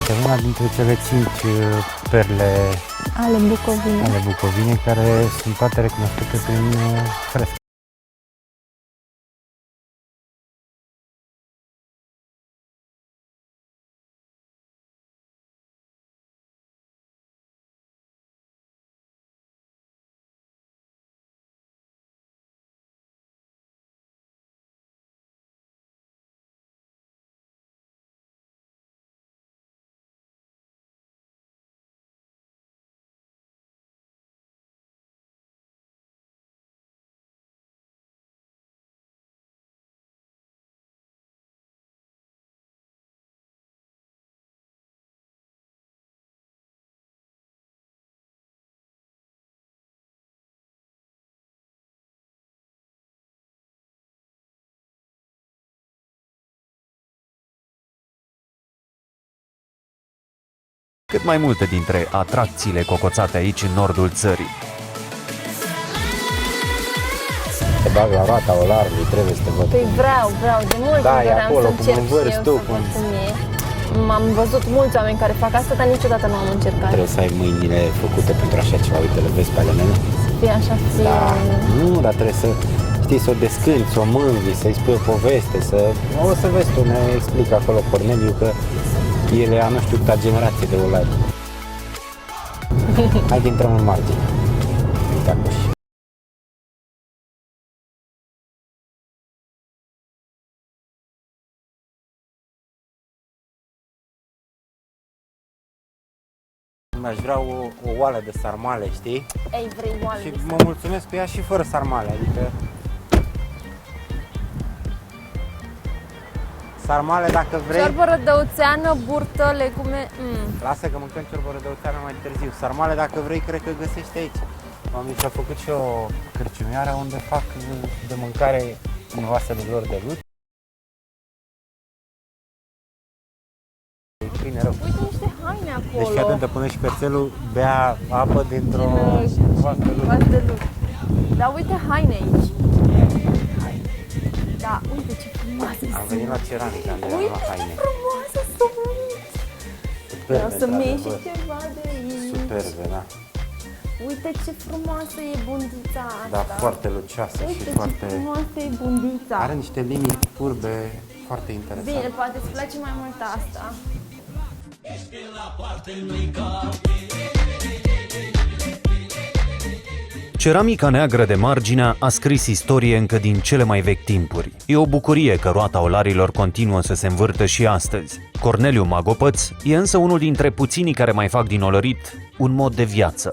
Este una dintre cele 5 perle ale Bucovinei, care sunt toate recunoscute prin frescă. Cât mai multe dintre atracțiile cocoțate aici în nordul țării. Te bag la roata olarului, trebuie să te văd. Păi vreau, de mult Da, e doream acolo, să cum încerc învârți și eu tu, să văd cum e. Am văzut mulți oameni care fac asta, dar niciodată nu am încercat. Trebuie să ai mâinile făcute pentru așa ceva. Uite, le vezi pe ale mele? Să fie așa, Da, nu, dar trebuie să știi, să o descânti, să o mângâi, să-i spui o poveste, să... O să vezi tu, ne explică acolo Corneliu că ele a nu știu câta generație de olari. Hai că intrăm în margine. Uite acolo. Aș vrea o oală de sarmale, știi? Ei, vrei oale? Și mă mulțumesc cu ea și fără sarmale, adică... Sarmale dacă vrei... Ciorbă rădăuțeană, burtă, legume... Lasă că mâncăm ciorbă rădăuțeană mai târziu. Sarmale dacă vrei, cred că găsești aici. Am și-a făcut și o cărciumioară unde fac de mâncare în vasele lor de lut. E bine rău. Uite niște haine acolo. Deci fii atentă, până și cățelul bea apă dintr-o vas de lut. Vas de lut. Da, uite haine aici. Da, uite ce frumoase sunt. Am venit la ceramică, am Uite la haine. ce frumoase sunt. Vreau să-mi iei și ceva de aici. Superbe, da. Uite ce frumoasă e bundița asta. Da, foarte lucioasă Uite și ce foarte... frumoasă e bundița. Are niște linii curbe foarte interesante. Bine, poate îți place mai mult asta. Ceramica neagră de Marginea a scris istorie încă din cele mai vechi timpuri. E o bucurie că roata olarilor continuă să se învârtă și astăzi. Corneliu Magopăț e însă unul dintre puținii care mai fac din olărit un mod de viață.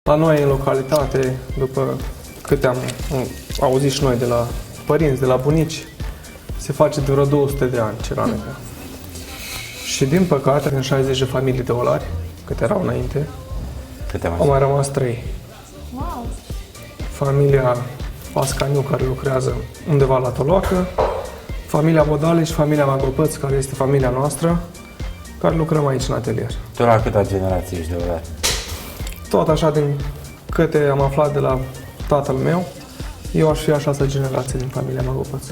La noi în localitate, după câte am auzit și noi de la părinți, de la bunici, se face de vreo 200 de ani ceramica. Și din păcate, în 60 de familii de olari, câte erau înainte, au mai rămas 3. Wow! Familia Pascaniu, care lucrează undeva la Toloacă, familia Bodale și familia Magopăț, care este familia noastră, care lucrăm aici în atelier. Tu la câta generație ești de olari? Tot așa, din câte am aflat de la tatăl meu, eu aș fi a 6-a generație din familia Magopăț.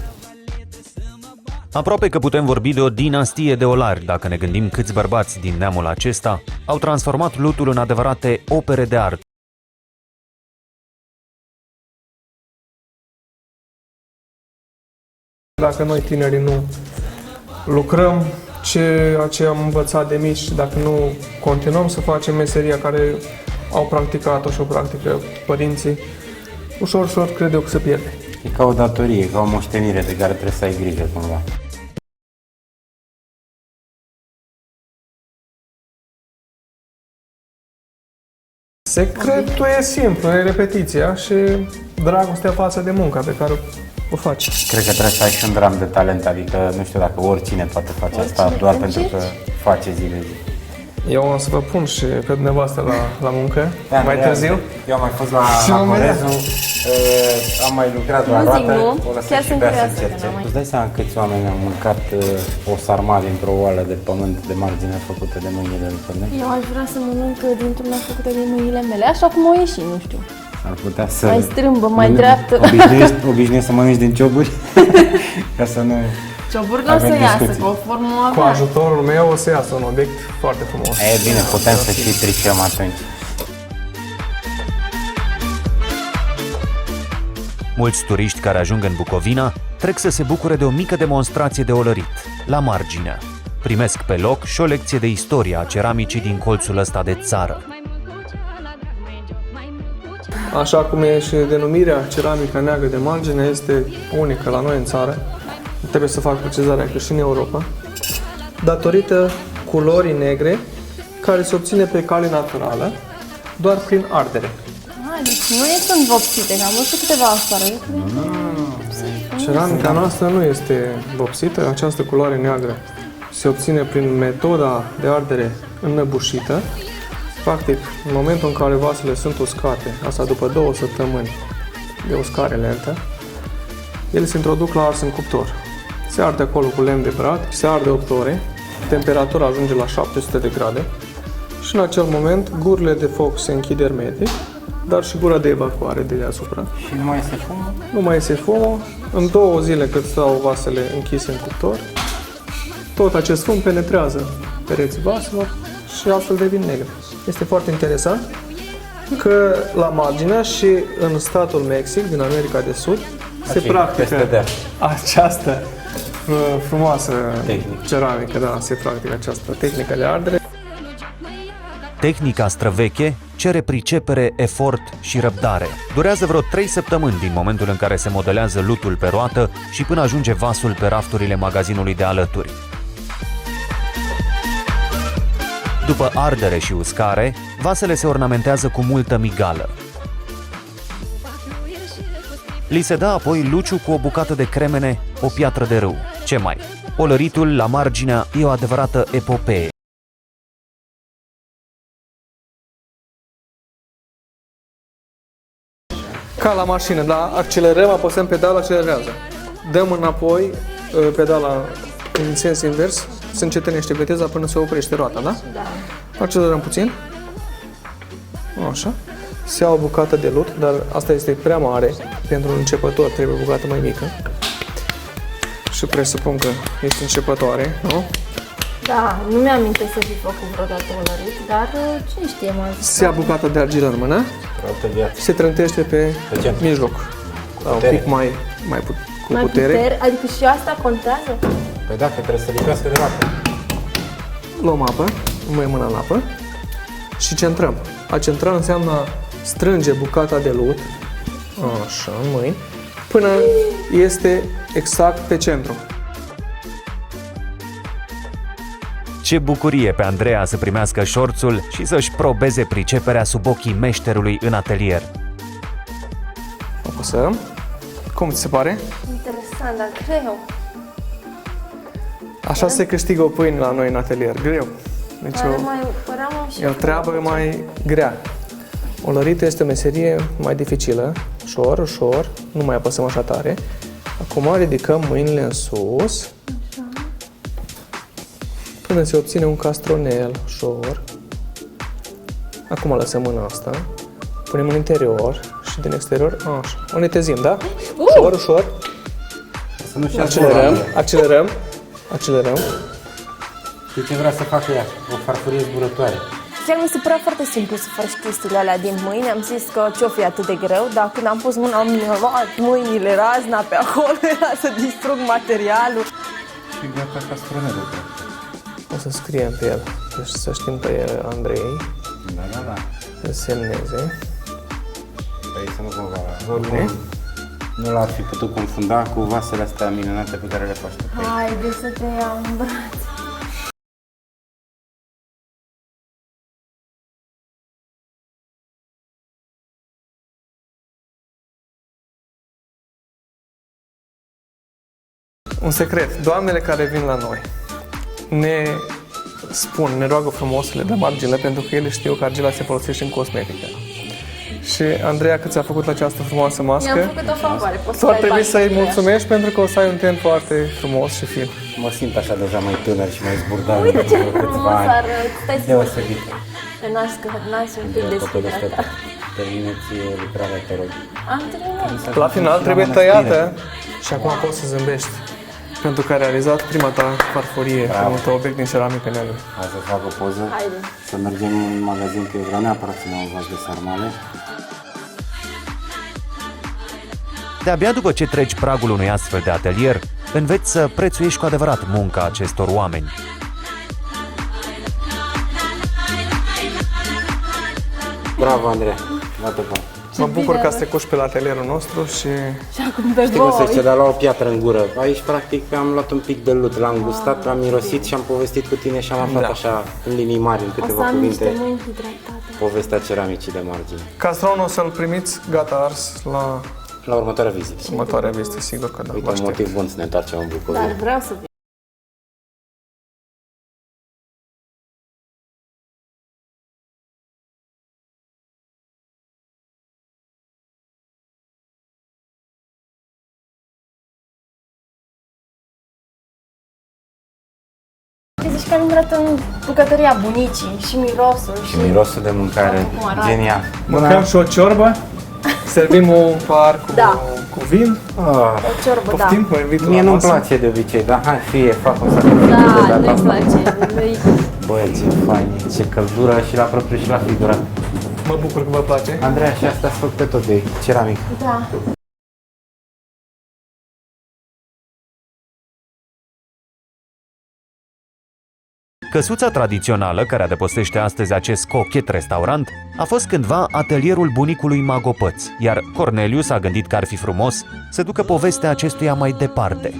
Aproape că putem vorbi de o dinastie de olari dacă ne gândim câți bărbați din neamul acesta au transformat lutul în adevărate opere de artă. Dacă noi tinerii nu lucrăm ceea ce am învățat de mici, dacă nu continuăm să facem meseria care au practicat-o și o practică părinții, ușor, ușor cred eu că se pierde. E ca o datorie, ca o moștenire de care trebuie să ai grijă cumva. Secretul e simplu, e repetiția și dragostea față de munca pe care o faci. Cred că trebuie să ai și un dram de talent, adică nu știu dacă oricine poate face asta doar pentru că face zi de zi. Eu o să vă pun și pe dumneavoastră la muncă, Da, mai târziu. Eu am mai fost la Și mă Corezu, am mai lucrat la Nu zic roată, nu, o lăsat chiar și sunt pe ea să curioasă, încerce. că n-am mai- Îți dai seama câți oameni au mâncat o sarmale într-o oală de pământ de margine făcută de mâinile lui Cornel? Eu aș vrea să mănânc dintr-una făcută din mâinile mele, așa cum o ieși, nu știu. Ar putea să... Mai strâmbă, mai dreaptă. Obișnuiești să mănânci din cioburi? Ca să nu... Cioburi nu o să Avem iasă, discuții. că o formă o Cu avea. ajutorul meu o să iasă un obiect foarte frumos. E bine, putem să și tricăm atunci. Mulți turiști care ajung în Bucovina trec să se bucure de o mică demonstrație de olărit, la Marginea. Primesc pe loc și o lecție de istorie a ceramicii din colțul ăsta de țară. Așa cum e și denumirea ceramica neagră de margine, este unică la noi în țară. Trebuie să fac precizarea că și în Europa. Datorită culorii negre, care se obține pe cale naturală, doar prin ardere. Deci nu sunt vopsite, că am văzut câteva afară. Ceramica noastră nu este vopsită, această culoare neagră se obține prin metoda de ardere înnăbușită. Practic, în momentul în care vasele sunt uscate, asta după 2 săptămâni de uscare lentă, ele se introduc la ars în cuptor. Se arde acolo cu lemn de brad, se arde 8 ore, temperatura ajunge la 700 de grade și în acel moment gurile de foc se închid hermetic, dar și gura de evacuare de deasupra. Și nu mai este fumul? Nu mai iese fumul, în 2 zile cât stau vasele închise în cuptor, tot acest fum penetrează pereții vaselor și astfel devin negre. Este foarte interesant că la Marginea și în statul Mexic, din America de Sud, se practică peste deal. această frumoasă Tehnică. ceramică, da, se practică această tehnică de ardere. Tehnica străveche cere pricepere, efort și răbdare. Durează vreo 3 săptămâni din momentul în care se modelează lutul pe roată și până ajunge vasul pe rafturile magazinului de alături. După ardere și uscare, vasele se ornamentează cu multă migală. Li se dă apoi luciu cu o bucată de cremene, o piatră de râu. Ce mai? Olăritul la Marginea e o adevărată epopee. Ca la mașină, da? Accelerăm, apăsăm pedala, accelerează. Dăm înapoi pedala în sens invers, se încetinește viteza până se oprește roata, da? Da. Accelerăm puțin. Așa. Se ia o bucată de lut, dar asta este prea mare. Pentru un începător trebuie o bucată mai mică. Și presupun că este începătoare, nu? Da, nu mi-am amintesc să fi făcut vreodată olărit, dar cine știe, m-am zis. Se ia bucata de argilă în mână, Altă viață. se trântește pe centru. mijloc. La un Putere. pic cu Mai putere. Adică și asta contează? Păi da, că trebuie să lipească de roată. Luăm apă, îmmuiem mâna în apă și centrăm. A centra înseamnă strânge bucata de lut, așa, în mâini, până este exact pe centru. Ce bucurie pe Andreea să primească șorțul și să-și probeze priceperea sub ochii meșterului în atelier. Apăsăm. Cum ți se pare? Interesant, dar greu. Așa se câștigă o pâine la noi în atelier. Greu. Deci Pare mai, părea și e o treabă mai grea. Olăritul este o meserie mai dificilă. Ușor, ușor. Nu mai apăsăm așa tare. Acum ridicăm mâinile în sus. Până se obține un castronel, ușor. Acum lăsăm mâna asta. Punem în interior și din exterior, așa. O netezim, da? Ușor, ușor. Să nu și Accelerăm. Știi ce vrea să facă ea? O farfurie zburătoare. Chiar mi se părea foarte simplu să faci chestiile alea din mâini. Am zis că ce-o fi atât de greu, dar când am pus mâna, am luat mâinile, razna pe acolo, era să distrug materialul. Și gata castronelul. O să scriem pe el. Deci să știm că e Andrei. Da. Să semneze. Păi să nu cumva. Oricum, nu l-ar fi putut confunda cu vasele astea minunate pe care le faci tu. Haide să te iau în brațe. Un secret. Doamnele care vin la noi ne spun, ne roagă frumos să le dăm argile, pentru că ele știu că argila se folosește în cosmetică. Și Andreea, cât ți-a făcut această frumoasă mască, Mi-am făcut o favoare, poți tu ar să trebui dai să-i bani mulțumești pentru că o să ai un ten foarte frumos și fin. Mă simt așa deja mai tânăr și mai zburdat. Uite ce după câțiva frumos ani. arăt. Stai să Deosebit. te nasc un pic deshidratat. Terminați lucrarea, te rog. Am terminat. La final trebuie tăiată și acum poți să zâmbești. Pentru că ai realizat prima ta farfurie, primul tău obiect din ceramică negru. Hai să fac o poză. Haide. Să mergem în magazin, că eu vreau neapărat să iau un vas de sarmale. De-abia după ce treci pragul unui astfel de atelier, înveți să prețuiești cu adevărat munca acestor oameni. Bravo, Andrei. Dată bun. Mă bucur că ați trecut și pe la atelierul nostru și Și acum pe Știi cum se voi. zice, dar la o piatră în gură. Aici, practic, am luat un pic de lut, l-am gustat, l-am mirosit și am povestit cu tine și am aflat așa, în linii mari, în O să câteva am niște cuvinte, mâini hidratate. povestea ceramicii de margine. castronul o să-l primiți gata ars la La următoarea vizită. următoarea vizită, sigur că da. Uite, vă un aștept. motiv bun să ne întoarcem în București. Dar vreau să vin. Zici că am intrat în bucătăria bunicii și mirosul Și mirosul de mâncare, Cum arată. genial. Mâncăm și o ciorbă, servim un pahar Da. cu vin. Ah, o ciorbă, da. Poftim, vă invit mie la nu-mi masă. place de obicei, dar hai, fie, fac o să de Da, data nu-i asta. place. Nu-i... Băi, ce fain, ce căldură și la propriu și la figurat. Mă bucur că vă place. Andreea, și asta ați făcut pe tot de ceramic. Da. Căsuța tradițională care adăpostește astăzi acest cochet restaurant a fost cândva atelierul bunicului Magopăț, iar Corneliu s-a gândit că ar fi frumos să ducă povestea acestuia mai departe.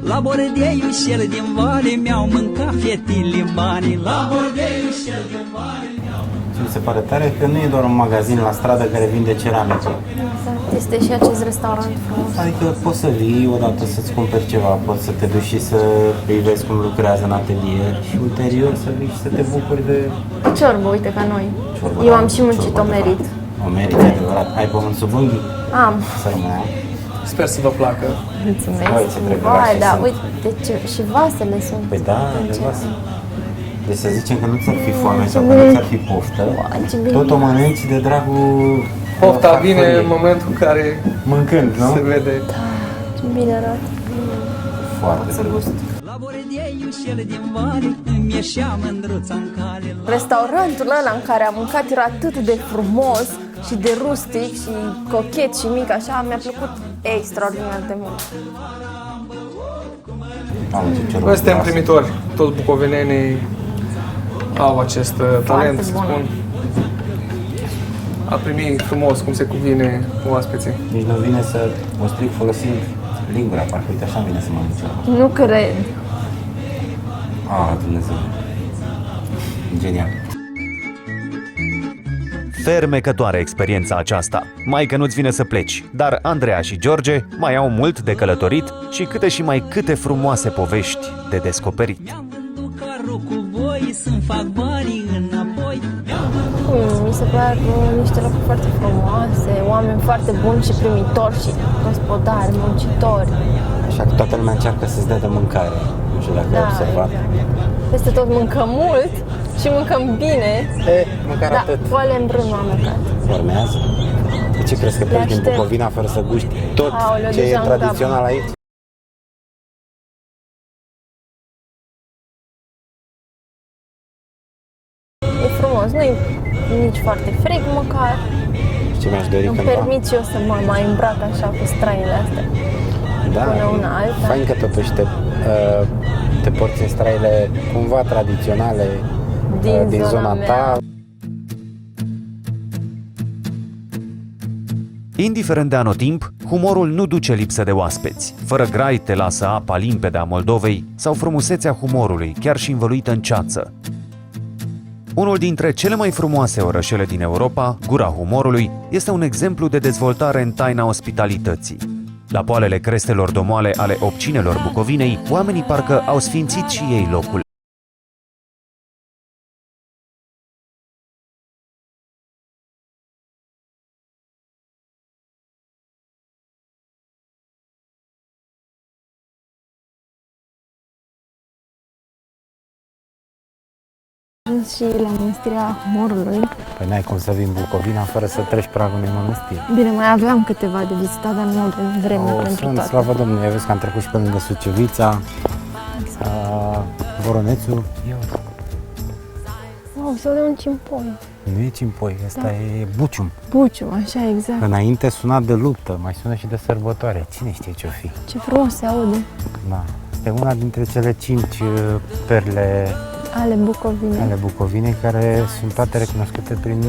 La bordeiul șel din vale mi-au mâncat fetile banii. La bordeiul șel din vale. Ce mi se pare tare că nu e doar un magazin la stradă care vinde ceramică. Exact. Este și acest restaurant frumos. Adică poți să vii odată să-ți cumperi ceva, poți să te duci și să îi vezi cum lucrează în atelier și ulterior să vii și să te bucuri de O ciorbă, uite, ca noi. ciorbă. Eu Da, am și muncit, ciorbă, o merit. O merit, adevărat. Ai pământ sub unghii? Am. Să rămână. Sper să vă placă. Mulțumesc. Băi, ce drăgălași Vai, da, sunt. uite, și vasele sunt. Păi da, în de cer. vas. Deci să zicem că nu ți-ar fi foame sau că bine. nu ți-ar fi poftă, ce bine. tot o mănânci de dragul Pofta farfuriei. vine în momentul în care Mâncând, nu? se vede. Ce bine arată. Foarte Să drăguț. gust. La bordeiul șel din vale îmi ieșea mândruța în cale. Restaurantul ăla în care am mâncat era atât de frumos și de rustic și cochet și mic, așa, mi-a plăcut extraordinar de mult. Mamă, ce ciorba Noi suntem frumoasă. primitori. Toți bucovenenii au acest talent, să bun. spun. A primi frumos, cum se cuvine, oaspeții. Nici nu vine să o stric folosind lingura, parcă uite așa vine să mănânc. Nu cred. Ah, Dumnezeu. Genial. Fermecătoare experiența aceasta. Mai că nu-ți vine să pleci, dar Andreea și George mai au mult de călătorit și câte și mai câte frumoase povești de descoperit. Mi-am vândut carul cu voi să-mi fac banii înapoi. Mi se par niște locuri foarte frumoase, oameni foarte buni și primitori și gospodari, muncitori. Așa că toată lumea încearcă să-ți dea de mâncare. Nu știu dacă ai observat. exact. Peste tot mâncăm mult și mâncăm bine. Măcar Da, atât. foale în brân nu am mâncat. Urmează. De ce crezi că pleci din aștept. Bucovina fără să guști tot Aoleu, ce e deja în cap. tradițional aici? E frumos, nu e nici foarte frig măcar. Și ce mi-aș dori Îmi cândva? permit și eu să mă mai îmbrac așa cu straile astea. Da, până una alta. fain că totuși te porți în straile cumva tradiționale din zona mea. ta. Indiferent de anotimp, humorul nu duce lipsă de oaspeți. Fără grai te lasă apa limpede a Moldovei sau frumusețea humorului, chiar și învăluită în ceață. Unul dintre cele mai frumoase orășele din Europa, Gura Humorului, este un exemplu de dezvoltare în taina ospitalității. La poalele crestelor domoale ale obcinelor Bucovinei, oamenii parcă au sfințit și ei locul. Și la Mănăstirea Humorului. Păi n-ai cum să vii în Bucovina fără să treci pragul unei mănăstiri. Bine, mai aveam câteva de vizitat, dar nu avem vreme pentru Sunt, toate. slavă Domnului, ai văzut că am trecut și pe lângă Sucevița, Voronețu. Wow, se aude un cimpoi. Nu e Cimpoi, ăsta e Bucium. Buciu, așa exact. Înainte suna de luptă, mai sună și de sărbătoare. Cine știe ce-o fi? Ce frumos se aude. Da. Este una dintre cele 5 perle Ale Bucovinei. ale Bucovinei, care sunt toate recunoscute prin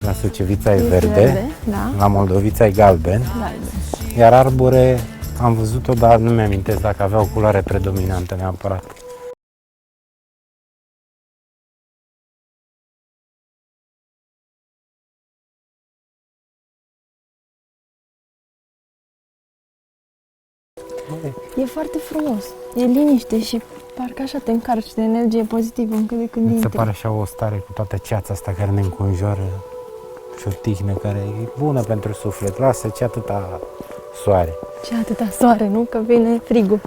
la Sucevița e verde, Da. la Moldovița e galben, Galben. iar Arbore am văzut-o, dar nu mi-amintesc dacă avea o culoare predominantă neapărat. E foarte frumos. E liniște și parcă așa te încarci de energie pozitivă încă de când Mi se intri. pare așa o stare cu toată ceața asta care ne înconjoară și o tihnă care e bună pentru suflet. Lasă ce atâta soare. Și atâta soare, nu? Că vine frigul.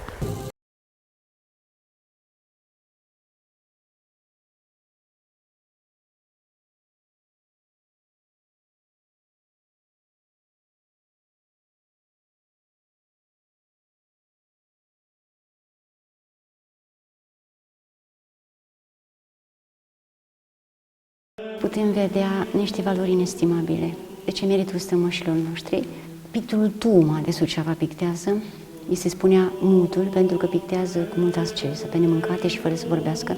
Putem vedea niște valori inestimabile. De ce meritul strămoșilor noștri? Pictorul Tuma de Suceava pictează, îi se spunea mutul pentru că pictează cu multă asceză, pe nemâncate și fără să vorbească.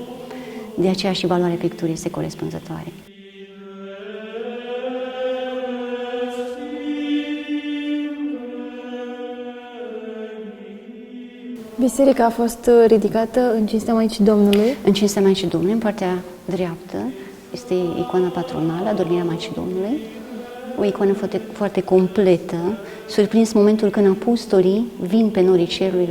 De aceea și valoarea picturii este corespunzătoare. Biserica a fost ridicată în cinstea Maicii Domnului. În cinstea Maicii Domnului, în partea dreaptă, este icoana patronală, Adormirea Maicii Domnului, o icoană foarte, foarte completă, surprins momentul când apostolii vin pe norii cerului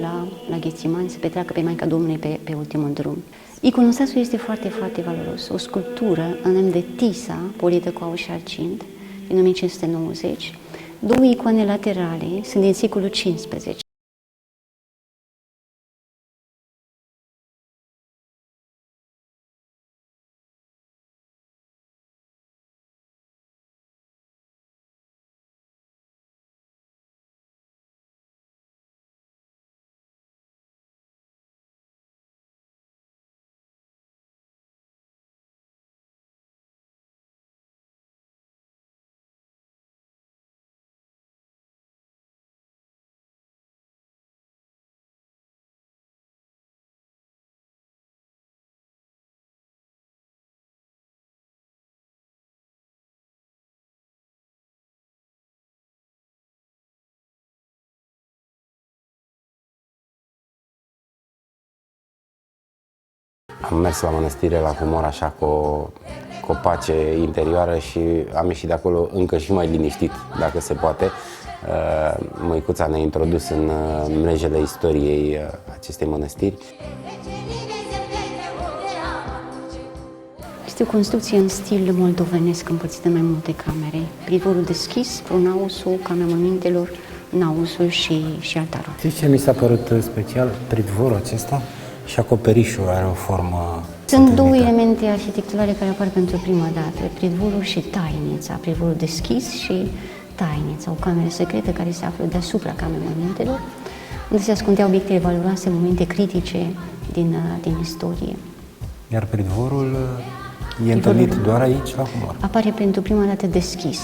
la Ghețimani să petreacă pe Maica Domnului pe ultimul drum. Iconostasul este foarte, foarte valoros. O sculptură în lemn de Tisa, polită cu aur și argint, din 1590. Două icoane laterale sunt din secolul XV. Am mers la mănăstire la Humor așa cu o pace interioară și am ieșit de acolo încă și mai liniștit, dacă se poate. Măicuța ne-a introdus în mrejele istoriei acestei mănăstiri. Este o construcție în stil moldovenesc, împărțită în mai multe camere. Pridvorul deschis, pronausul, camera mormintelor, nausul și altarul. Știți ce mi s-a părut special? Pridvorul acesta și acoperișul are o formă... Sunt două elemente arhitecturale care apar pentru prima dată, pridvorul și tainița, pridvorul deschis și tainița, o cameră secretă care se află deasupra camerei mormintelor, unde se ascundeau obiectele valoroase, momente critice din istorie. Iar pridvorul e întâlnit doar aici, la Humor. Apare pentru prima dată deschis.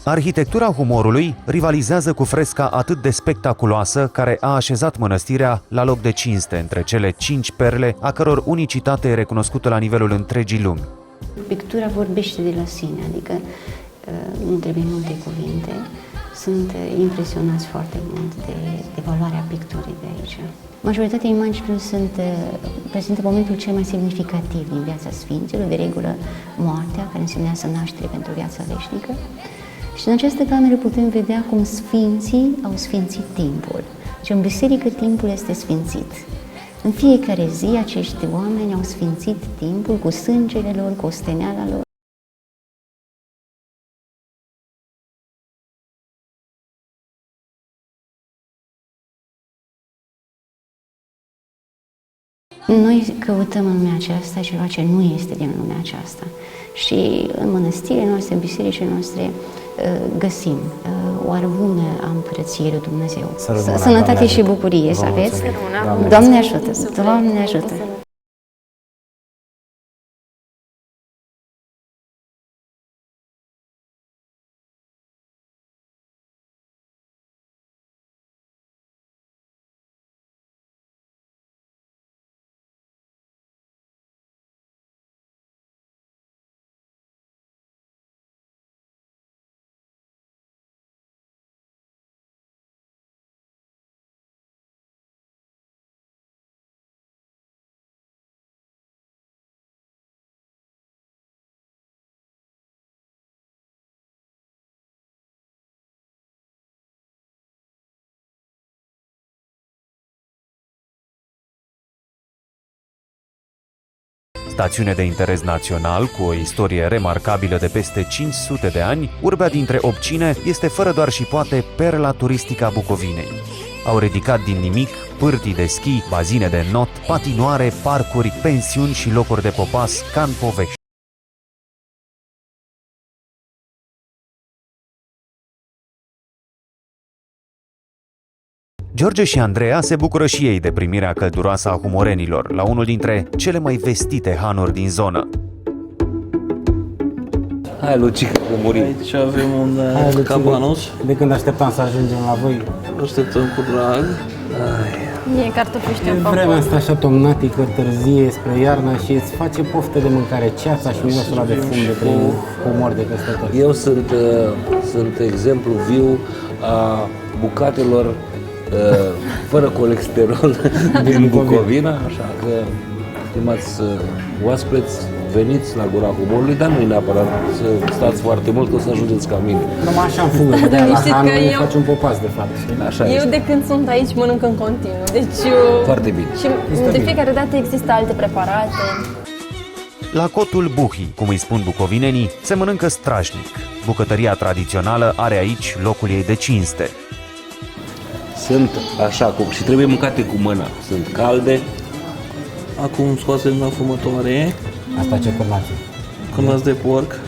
Arhitectura Humorului rivalizează cu fresca atât de spectaculoasă care a așezat mănăstirea la loc de cinste între cele 5 perle, a căror unicitate e recunoscută la nivelul întregii lumi. Pictura vorbește de la sine, adică nu trebuie multe cuvinte, sunt impresionați foarte mult de valoarea picturii de aici. Majoritatea imaginilor prezintă momentul cel mai semnificativ din viața Sfinților, de regulă moartea, care însemnează naștere pentru viața veșnică. Și în această cameră putem vedea cum Sfinții au sfințit timpul. Deci în biserică timpul este sfințit. În fiecare zi acești oameni au sfințit timpul cu sângele lor, cu osteneala lor. Noi căutăm în lumea aceasta ceva ce nu este din lumea aceasta. Și în mănăstirile noastre, în bisericile noastre, găsim o armune a Împărăției lui Dumnezeu. Sănătate și bucurie să aveți. Doamne ajută! Doamne ajută! Stațiune de interes național cu o istorie remarcabilă de peste 500 de ani, Urbea dintre Obcine este fără doar și poate perla turistică a Bucovinei. Au ridicat din nimic pârtii de schi, bazine de not, patinoare, parcuri, pensiuni și locuri de popas ca în povești. George și Andreea se bucură și ei de primirea călduroasă a humorenilor la unul dintre cele mai vestite hanuri din zonă. Hai, Lucica, că murim. Aici avem un cabanos. De când așteptam să ajungem la voi. Așteptăm cu drag. Mie cartofi știu Vremea asta așa tomnatică, târzie spre iarnă și îți face poftă de mâncare, ceața și mirosul ăla de fum de prin umor de peste tot. Eu sunt exemplu viu a bucatelor fără colesterol din Bucovina, așa că, stimați oaspeți, veniți la Gura Humorului, dar nu-i neapărat să stați foarte mult, că o să ajungeți ca mine. Numai așa în fugă, de la Hanu îi faci un popas, de fapt. Așa Eu este. de când sunt aici mănânc în continuu, deci... Foarte bine. Și de fiecare dată există alte preparate. La cotul Buhii, cum îi spun bucovinenii, se mănâncă strașnic. Bucătăria tradițională are aici locul ei de cinste. Sunt așa, și trebuie mâncate cu mâna. Sunt calde. Acum scoatem la fumătoare. Asta ce curnați? Cârnați de porc,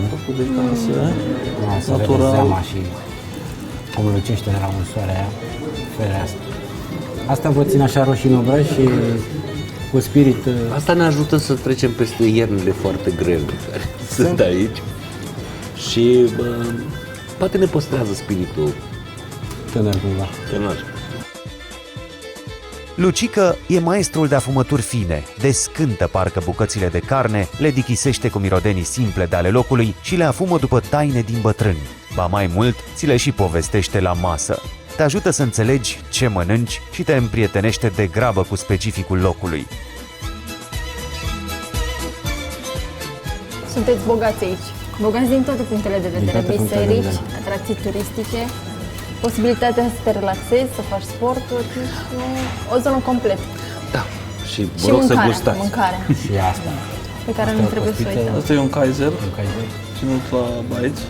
făcut de casă, Să vedeți natural. seama și cum lucește de la unsoarea aia, ferească. Asta vă țin așa roșii în obraj și cu spirit... Asta ne ajută să trecem peste iernile foarte grele care sunt aici. Și poate ne păstrează spiritul tânăr cumva. tânăr. Lucică e maestrul de afumături fine, descântă parcă bucățile de carne, le dichisește cu mirodenii simple de ale locului și le afumă după taine din bătrâni. Ba mai mult, ți le și povestește la masă. Te ajută să înțelegi ce mănânci și te împrietenește de grabă cu specificul locului. Sunteți bogați aici. Bogați din toate punctele de vedere. toate punctele de Biserici, vedere. atracții turistice, posibilitatea să te relaxezi, să faci sporturi, o zonă completă. Da. Și vă Și rog să mâncarea, gustați. mâncarea Și asta. pe care nu trebuie să o uităm. Asta e un Kaiser, Kaiser. ținut la baiți.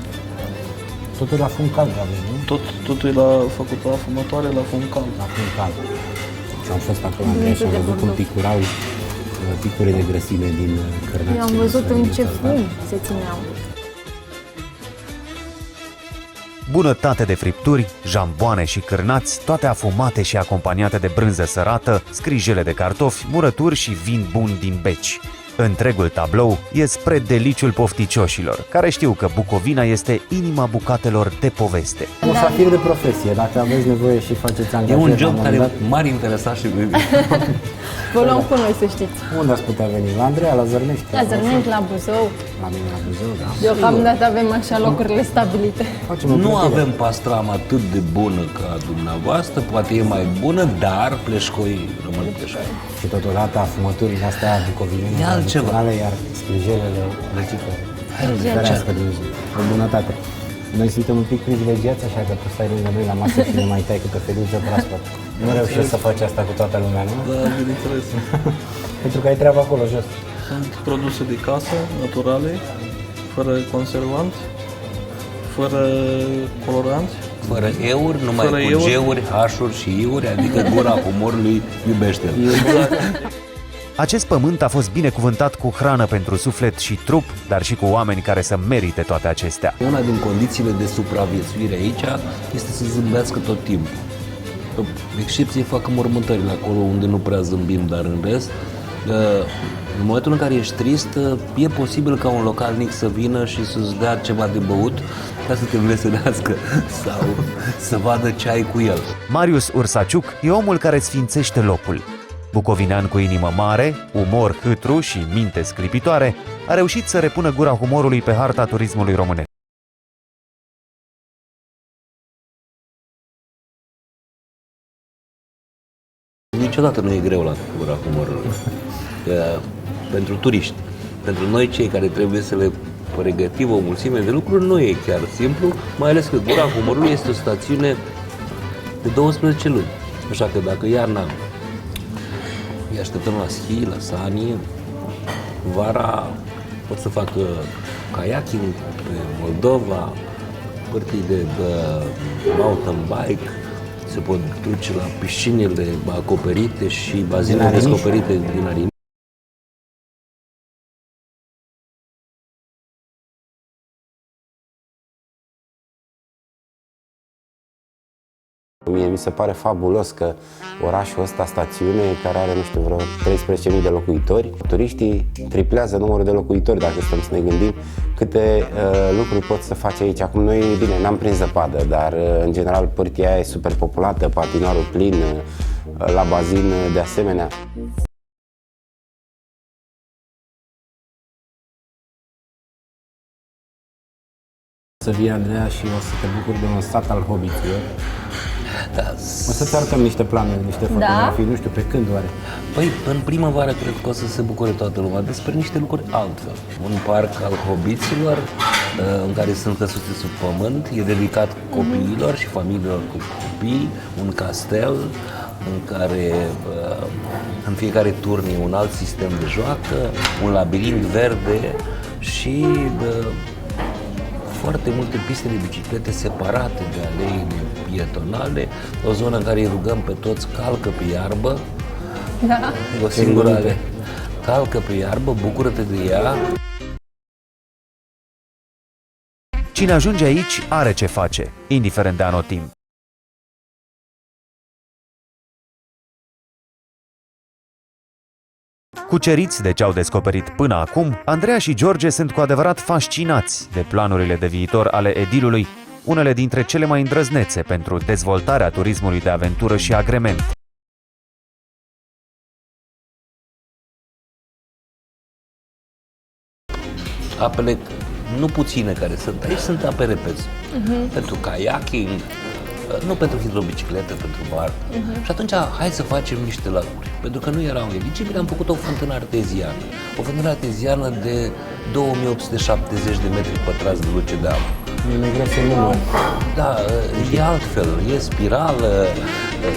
Totul la fum cald avem, nu? Totul e făcut la fumătoare, la fum cald. La fum cald. Și am fost acolo, Andrei, și am văzut cum picurau picurile de grăsime din cărnați. Eu am văzut în ce fum se țineau. Bunătate de fripturi, jamboane și cârnați, toate afumate și acompaniate de brânză sărată, scrijele de cartofi, murături și vin bun din beci. Întregul tablou e spre deliciul pofticioșilor, care știu că Bucovina este inima bucatelor de poveste. Musafir de profesie, dacă aveți nevoie și faceți E angajări. un la job moment care dat, m-ar interesa și Vă luăm cu noi, să știți. Unde ați putea veni? La Andreea, la Zărnești? La Zărnești, la Buzău, la mine la Buzău, da? Deocamdată avem așa locurile stabilite. Facem o Nu plătire. avem pastramă atât de bună ca dumneavoastră, poate e mai bună, dar pleșcoii rămân pleșcoi. Și totodată fumăturile astea bucovinene, E altceva. tradiționale, iar scrijelele recică. Ferească din o bunătate. Noi suntem un pic privilegiați, așa că tu stai lângă noi la masă și ne mai tai câte o feliță proaspăt. Nu reușești să faci asta cu toată lumea, nu? Da, bineînțeles. Pentru că ai treaba acolo jos. Sunt produse de casă, naturale, fără conservanți, fără coloranți. Fără euri, numai Fără cu euri. G-uri, H-uri și I-uri, adică gura umorului iubește-l. Acest pământ a fost binecuvântat cu hrană pentru suflet și trup, dar și cu oameni care să merite toate acestea. Una din condițiile de supraviețuire aici este să zâmbească tot timpul. Excepție fac mormântările acolo unde nu prea zâmbim, dar în rest, în momentul în care ești trist, e posibil ca un localnic să vină și să-ți dea ceva de băut ca să te învesenească sau să vadă ce ai cu el. Marius Ursaciuc e omul care sfințește locul. Bucovinean cu inimă mare, umor hâtru și minte sclipitoare, a reușit să repună gura humorului pe harta turismului românesc. Niciodată nu e greu la gura humorului. Pentru turiști, pentru noi cei care trebuie să le pregătim o mulțime de lucruri, nu e chiar simplu, mai ales că Gura Humorului este o stațiune de 12 luni. Așa că dacă iarna îi așteptăm la schi, la sani, vara pot să facă kayaking pe Moldova, părții de mountain bike, se pot duce la piscinele acoperite și bazinele descoperite din Arini. Mie mi se pare fabulos că orașul ăsta, stațiune, care are, nu știu, vreo 13.000 de locuitori, turiștii triplează numărul de locuitori, dacă stăm să ne gândim câte lucruri pot să faci aici. Acum noi, bine, n-am prins zăpadă, dar în general părtia e super populată, patinoarul plin, la bazin de asemenea. Să vii, Andreea, și o să te bucuri de un sat al hobbiților. Da. O să-ți arătăm niște planuri, niște fotografii, nu știu pe când oare. Păi, în primăvară cred că o să se bucure toată lumea despre niște lucruri altfel. Un parc al hobiților, în care sunt căsuțe sub pământ, e dedicat copiilor și familiilor cu copii, un castel în care în fiecare turn e un alt sistem de joacă, un labirint verde și foarte multe piste de biciclete separate de aleile pietonale, o zonă în care îi rugăm pe toți, calcă pe iarbă, Da. e o singură ale. Calcă pe iarbă, bucură-te de ea. Cine ajunge aici are ce face, indiferent de anotimp. Cuceriți de ce au descoperit până acum, Andreea și George sunt cu adevărat fascinați de planurile de viitor ale edilului, unele dintre cele mai îndrăznețe pentru dezvoltarea turismului de aventură și agrement. Apele nu puține care sunt aici sunt ape repezi. Pentru kayaking, nu pentru hidrobiciclete, pentru bar. Și atunci hai să facem niște lacuri. Pentru că nu erau eligibile, am făcut o fântână arteziană. O fântână arteziană de 2870 de metri pătrați de luce de apă. Da, e altfel, e spirală,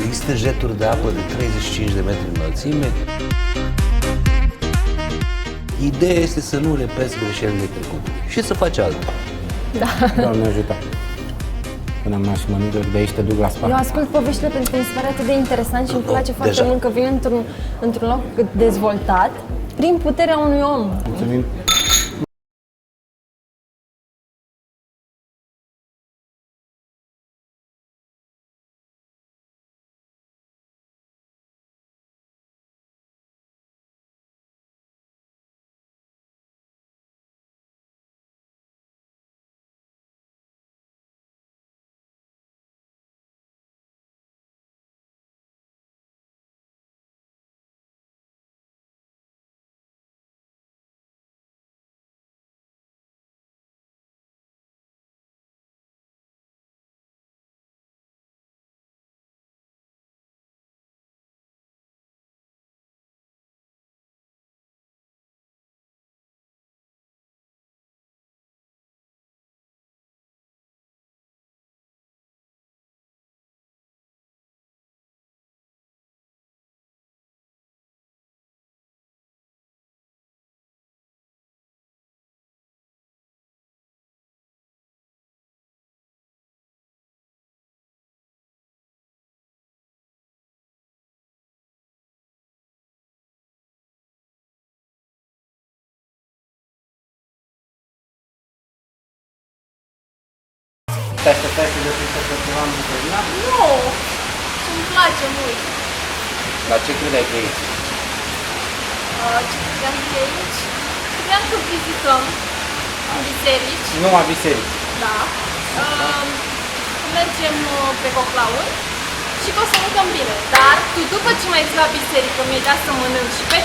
există jeturi de apă de 35 de metri înălțime. Ideea este să nu repezi greșelile trecutului și să faci altele. Doamne ajută! Până am și mănâncă, de aici te duc la spa. Eu ascult poveștile pentru că mi se pare atât de interesant și îmi place foarte Deja. mult că vin într-un loc dezvoltat prin puterea unui om. Mulțumim! Te așteptai să găsești așa ceva în Bucovina? Nu, îmi place mult. La ce credeai că ești? Ce credeam că e aici? Credeam că vizităm biserici. Numai biserici. Da. Mergem pe coclauri și că o să mâncăm bine. Dar tu după ce m-ai zis la biserică, mi-ai dat să mănânc și pe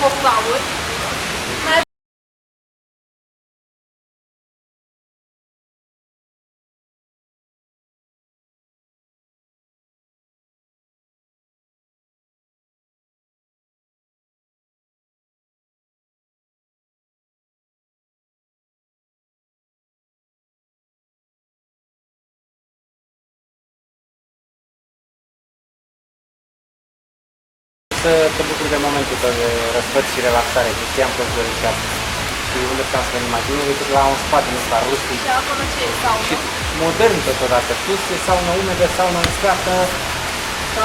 coclauri, Să te bucuri de momentul tău de răsfăț și relaxare, că știam că îți dorești asta. Și unde puteam să ne imaginăm decât la un spate din ăsta rustic. și acolo ce e sauna. Și modern totodată. Plus e saună umedă, saună uscată.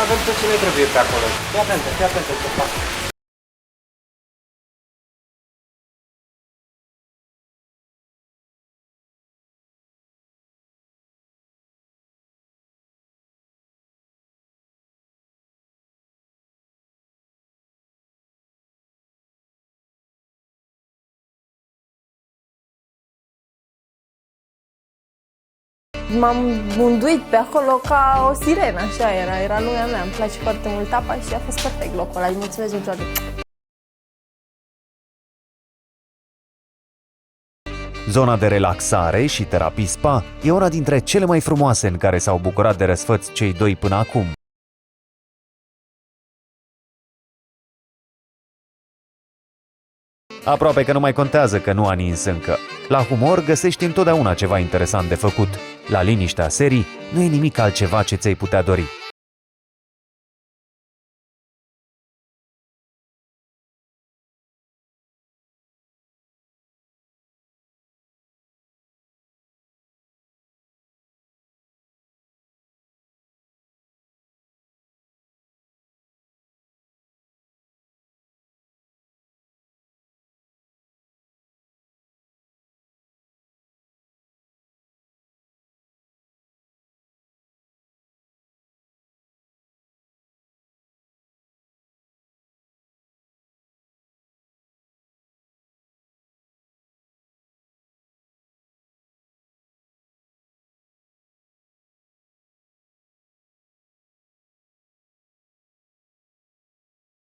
Avem tot ce ne trebuie pe acolo. Fii atentă ce fac. M-am munduit pe acolo ca o sirenă, așa era lumea mea. Îmi place foarte mult apa și a fost perfect locul ăla. Îi mulțumesc mult toate. Zona de relaxare și terapii spa e una dintre cele mai frumoase în care s-au bucurat de răsfăț cei doi până acum. Aproape că nu mai contează că nu a nins încă. La humor găsești întotdeauna ceva interesant de făcut. La liniștea serii nu e nimic altceva ce ți-ai putea dori.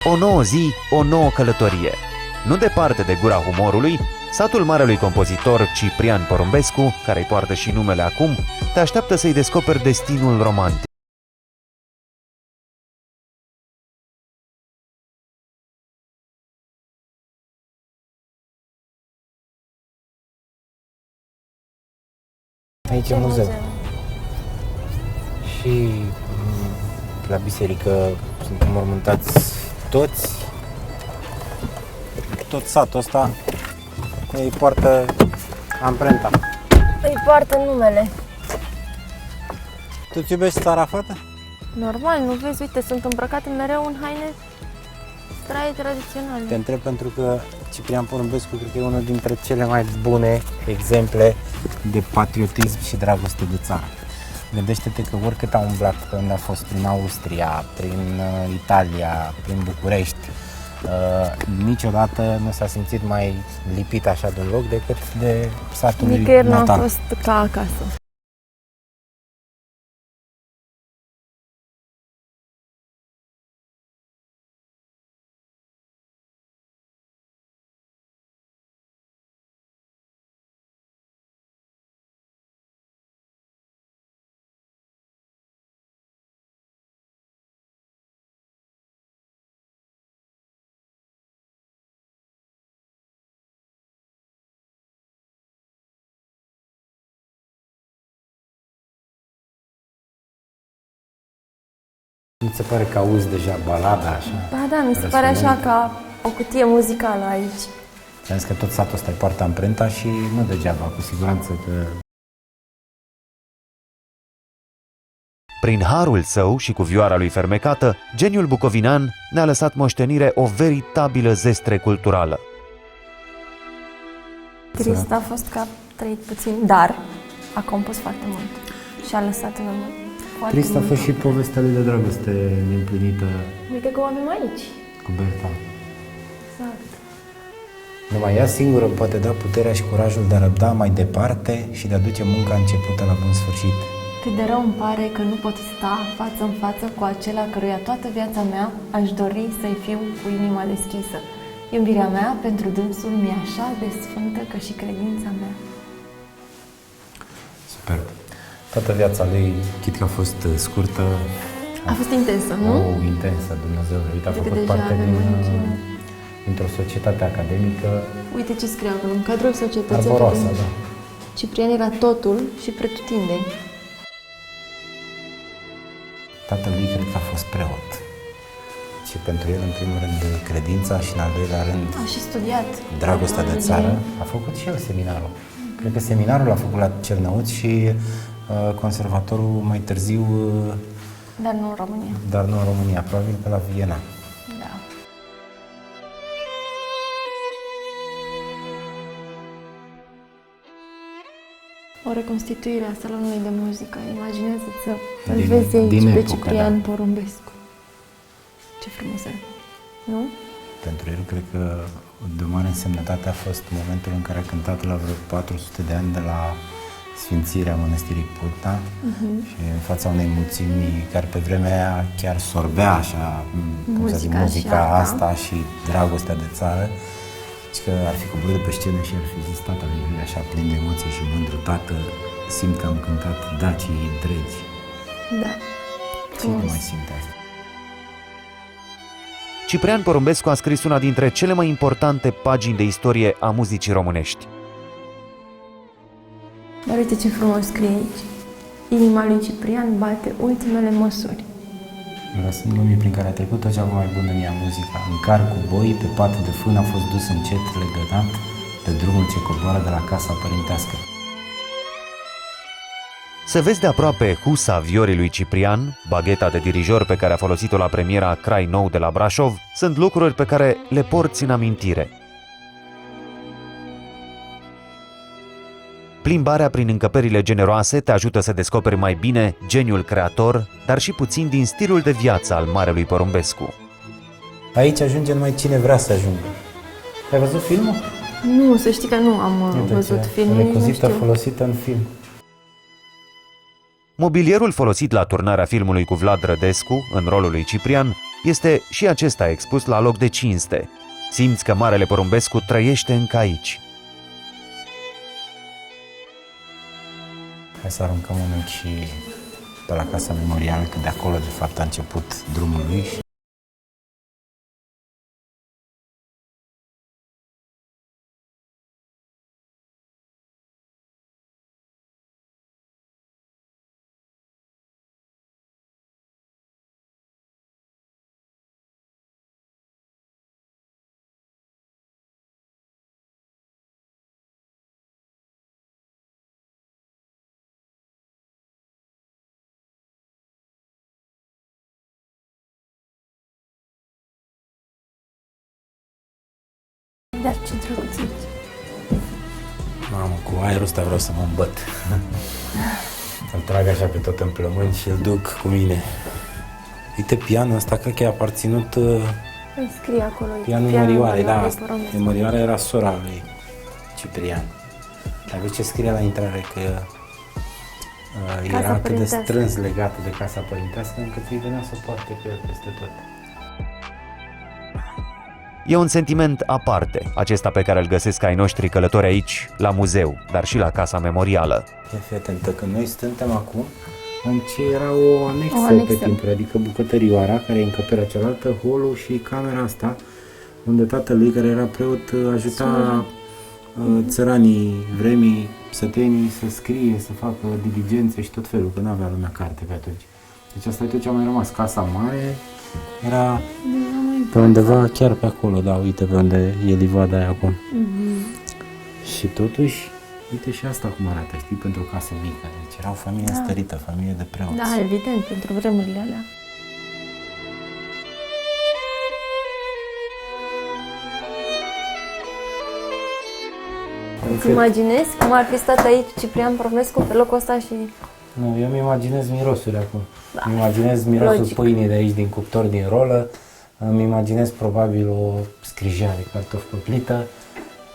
O nouă zi, o nouă călătorie. Nu departe de gura humorului, satul marelui compozitor Ciprian Porumbescu, care-i poartă și numele acum, te așteaptă să-i descoperi destinul romantic. Aici e muzeu. Și la biserică sunt înmormântați tot satul ăsta îi poartă amprenta. Îi poartă numele. Tu îți iubești țara, fată? Normal, nu vezi? Uite, sunt îmbrăcate mereu în haine straie tradiționale. Te întreb pentru că Ciprian Porumbescu cred că e unul dintre cele mai bune exemple de patriotism și dragoste de țară. Gândește-te că oricât a umblat, pe unde a fost, prin Austria, prin Italia, prin București, niciodată nu s-a simțit mai lipit așa de un loc decât de satul lui Nicăieri natal. n-am fost ca acasă. Mi se pare că auzi deja balada așa. Ba da, mi se pare așa ca o cutie muzicală aici. Ți-am zis că tot satul ăsta îi poartă amprenta și nu degeaba, cu siguranță că... Prin harul său și cu vioara lui fermecată, geniul bucovinean ne-a lăsat moștenire o veritabilă zestre culturală. Trist a fost că a trăit puțin, dar a compus foarte mult. și a lăsat în urmă. Foarte Trist a mult. fost și povestea lui de dragoste neîmplinită Uite că o avem aici. cu Berta. Exact. Numai ea singură îmi poate da puterea și curajul de a răbda mai departe și de a duce munca începută la bun sfârșit. Cât de rău îmi pare că nu pot sta față în față cu acela căruia toată viața mea aș dori să-i fiu cu inima deschisă. Iubirea mea pentru dânsul mi-e așa de sfântă ca și credința mea. Superb. Toată viața lui, chit că a fost scurtă, A fost intensă, nu? intensă, Dumnezeu. Uite, a Cred că făcut deja parte avem aici. dintr-o societate academică Uite ce scrie acolo. În cadrul societății arboroasă, da. Ciprian era totul și pretutindeni. Tatălui cred că a fost preot. Și pentru el, în primul rând, credința și, în al doilea rând, A și studiat. dragostea de țară. A făcut și el seminarul. Cred că seminarul l-a făcut la Cernăuți și conservatorul mai târziu, Dar nu în România. dar nu în România, probabil pe la Viena. Da. O reconstituire a salonului de muzică. Imaginează-ți să îl Din- vezi aici din pe epocă, Ciprian da. Porumbescu. Ce frumos ar fi, nu? Pentru el, cred că de mare însemnătate a fost momentul în care a cântat la vreo 400 de ani de la sfințirea mănăstirii Purta și în fața unei mulțimi care pe vremea aia chiar sorbea așa, cum să zic, Muzica și muzica arta. asta și dragostea de țară. Și că ar fi coborât de pe scenă și ar fi zis tatălui lui așa plin de emoție și mândru: tată, simt că am cântat Dacii întregi. Da. Cine nu mai simte asta? Ciprian Porumbescu a scris una dintre cele mai importante pagini de istorie a muzicii românești. Dar uite ce frumos scrie aici. Inima lui Ciprian bate ultimele măsuri. Lăsând lumii prin care a trecut tot ce a avut mai bun în ea, muzica. În car cu boi, pe pat de fân, a fost dus încet, legănat, pe drumul ce coboară de la casa părintească. Să vezi de aproape husa viorii lui Ciprian, bagheta de dirijor pe care a folosit-o la premiera Crai Nou de la Brașov, sunt lucruri pe care le porți în amintire. Plimbarea prin încăperile generoase te ajută să descoperi mai bine geniul creator, dar și puțin din stilul de viață al marelui Porumbescu. Aici ajunge numai cine vrea să ajungă. Ai văzut filmul? Nu, să știi că nu am văzut filmul, nici nu Recuzită știu. folosită în film. Mobilierul folosit la turnarea filmului cu Vlad Rădescu, în rolul lui Ciprian, este și acesta expus la loc de cinste. Simți că marele Porumbescu trăiește încă aici. Hai să aruncăm un ochi și pe la Casa Memorială, că de acolo, de fapt, a început drumul lui. Dar ce drăguțit. Mamă, cu aerul ăsta vreau să mă îmbăt. Îl trag așa pe tot în plămâni și îl duc cu mine. Uite, pianul ăsta cred că i-a aparținut Îi scrie acolo. pianul Mărioarei, da, Mărioara era sora lui Ciprian. Dar vezi ce scrie la intrare, că Casa era atât de părintească. strâns legată de casa părintească încât îi venea să poarte pe el peste tot. E un sentiment aparte, acesta pe care îl găsesc ai noștri călători aici, la muzeu, dar și la Casa Memorială. Ia fi atentă, că noi suntem acum în ce era o anexă, anexă. pe timpuri, adică bucătărioara, care e încăperea cealaltă, holul și camera asta, unde tatălui, care era preot, ajuta țăranii vremii, sătenii, să scrie, să facă diligențe și tot felul, că n-avea lumea carte pe atunci. Deci asta e tot ce a mai rămas. Casa mare era pe undeva chiar pe acolo, da, uite pe unde e livada aia acum. Și totuși, uite și asta cum arată, știi, pentru o casă mică. Deci era o familie stărită, familie de preoți. Da, evident, pentru vremurile alea. Îți imaginezi cum ar fi stat aici Ciprian Porumbescu pe locul ăsta și Nu, eu îmi imaginez mirosuri acum. Îmi imaginez mirosul pâinii de aici, din cuptor, din rolă. Îmi imaginez probabil o scrijea de cartofi pe plită,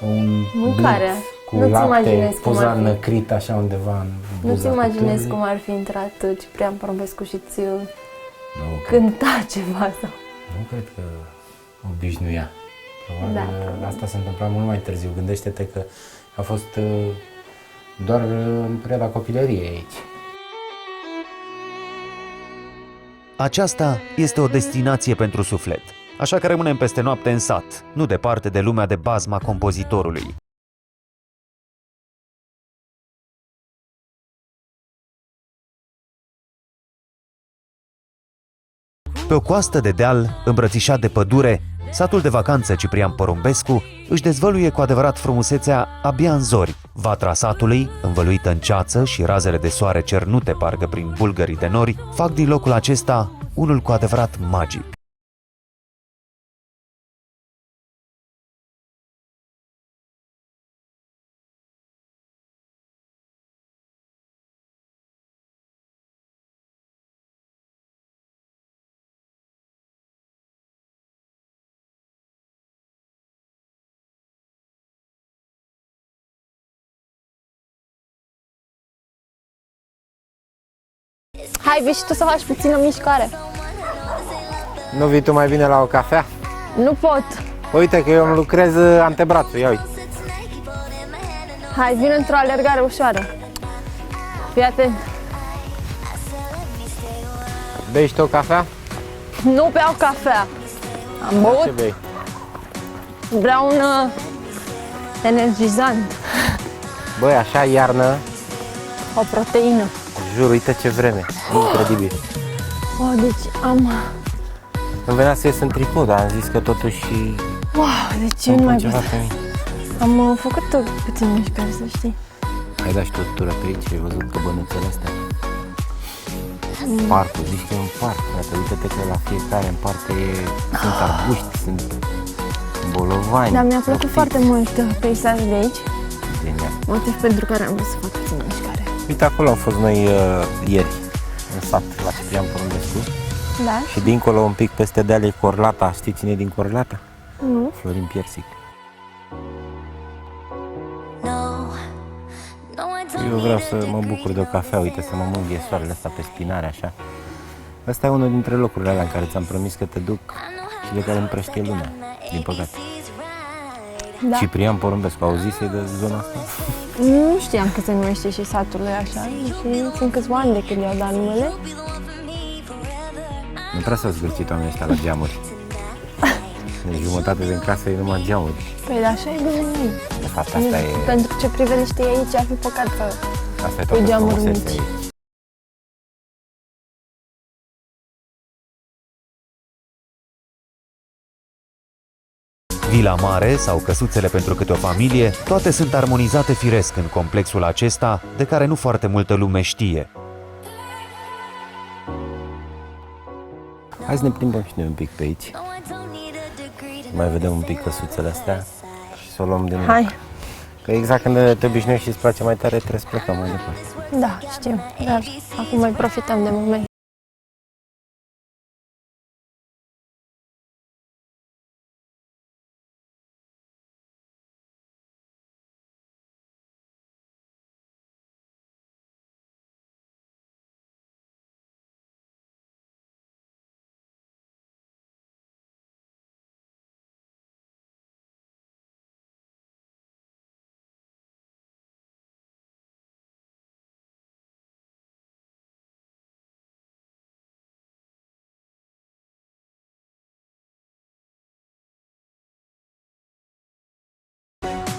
un Mâncarea. cu Nu-ți lapte, imaginezi cum ar pozan fi. năcrit așa undeva în Nu-ți buza imaginezi cuptorului. cum ar fi intrat Ciprian Porumbescu și ți Nu, cânta ceva sau... nu cred că obișnuia. Probabil Da. asta se întâmpla mult mai târziu. Gândește-te că a fost doar în perioada copilăriei aici. Aceasta este o destinație pentru suflet, așa că rămânem peste noapte în sat, nu departe de lumea de bazma compozitorului. Pe o coastă de deal, îmbrățișat de pădure, satul de vacanță Ciprian Porumbescu își dezvăluie cu adevărat frumusețea abia în zori. Vatra satului, învăluită în ceață și razele de soare cernute parcă prin bulgării de nori, fac din locul acesta unul cu adevărat magic. Hai, vii și tu să faci puțină mișcare. Nu vii tu mai bine la o cafea? Nu pot. Uite că eu îmi lucrez antebrațul, ia uite. Hai, vin într-o alergare ușoară. Fii atent. Bei și tu o cafea? Nu beau cafea. Am Ce băut, bei? vreau un energizant, Băi, așa iarnă, o proteină. jur, uite ce vreme, incredibil. Oh, deci am... Îmi venea să ies în tricou, dar am zis că totuși Wow, deci îmi nu mai pun ceva pot. pe mine. Am făcut puțin mișcare, să știi. Ai dat și tu o tură pe aici, ai văzut că bănuțele astea? Parcul, zici că e un parc, frate, uite-te că la fiecare în parte sunt arbuști, sunt bolovani. Dar mi-a plăcut rotiți. foarte mult peisajul de aici, Genial. motiv pentru care am vrut să fac puțin mișcare. Uite, acolo am fost noi ieri, în sat, la Ciprian Porumbescu. Da? Și dincolo, un pic peste deal, e Corlata. Știi cine e din Corlata? Nu. Florin Piersic. Eu vreau să mă bucur de o cafea, uite, să mă mângâie soarele ăsta pe spinare, așa. Ăsta e unul dintre locurile alea în care ți-am promis că te duc și de care îmi prăștie lumea, din păcate. Da. Ciprian Porumbescu, auzise de zona asta? Nu știam că se numește și satul lui așa și sunt câțiva ani de când i-au dat numele. Nu prea s-au zgârcit oamenii ăștia la geamuri. În jumătate din casă e numai geamuri. Păi da, așa e bine. De fapt, asta e, Pentru ce priveliște e aici, ar fi păcat să... asta e cu toată geamuri frumusețea mici. aici. Vila mare sau căsuțele pentru câte o familie, toate sunt armonizate firesc în complexul acesta, de care nu foarte multă lume știe. Hai să ne plimbăm și noi un pic pe aici. Mai vedem un pic căsuțele astea și să o luăm din nou. Hai. Că exact când te obișnuiești și îți place mai tare, trebuie să plecăm mai departe. Da, știu, dar acum mai profităm de moment.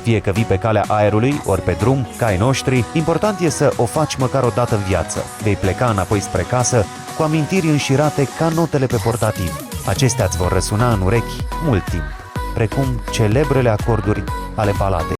Fie că vii pe calea aerului, ori pe drum, ca ai noștri, important e să o faci măcar o dată în viață. Vei pleca înapoi spre casă cu amintiri înșirate ca notele pe portativ. Acestea îți vor răsuna în urechi mult timp, precum celebrele acorduri ale baladei.